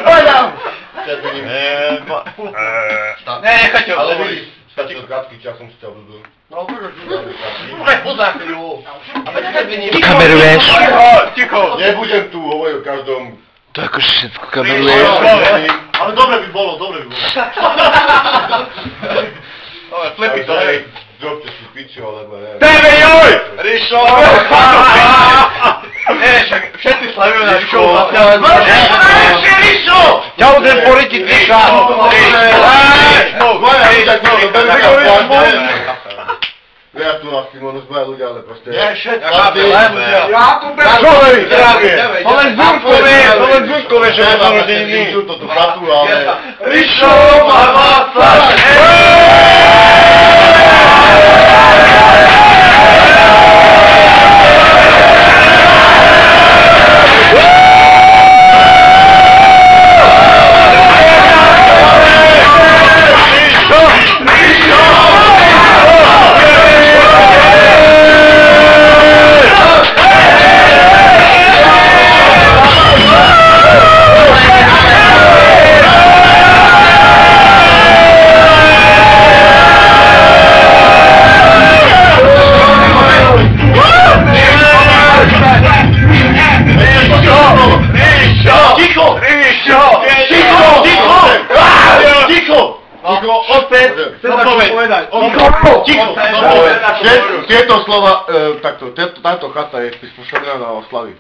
Poďam! Ne, nechajte ho. Ale vidíš, stačí krátky čas, som si ťa budu. No, poza chvíľu. Kameruješ? Ticho. Nebudem tu hovoriť o každom. To akože všetko kameruješ. Ale dobre by bolo. Dobre, Flepy to, hej. Drobte si piču, alebo neviem. Tebe joj! Rišo! Ne, však všetci slavíme na Rišo. Rišo! Ťa budem poritiť, Riša! Ja tu na Simonu zboja ľudia, ale proste... Nie, všetci. Jakube! To len Zuzko vie, že má narodeniny. To tu chatu, ale... Rišo má váca! Tieto slova, takto, táto chata je prispôsobená na oslavy.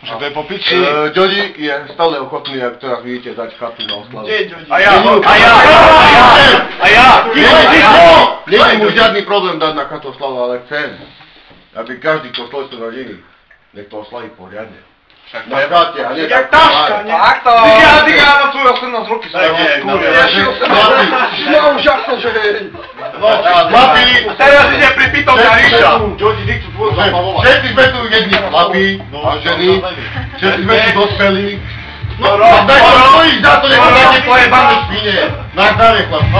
Že to je po piči. Ďodi je stále ochotný, ak teraz vidíte, dať chatu na oslavy. A ja! Není mu žiadny problém dať na chatu oslavu, ale chcem, aby každý, kto sloví svoje rodiny, nech to oslaví poriadne. Na chate, a nie Jak taška, nie? Takto! Diga na tvoje 18 roky sa No úžasné, že... Chlapi, teraz ide pri pitovka Ríša. Všetci sme tu jedni chlapi a ženy, všetci sme tu dospelí. No, daj to stojíš za to, nech to dáte pojebané špine. Na zdravie, chlapi.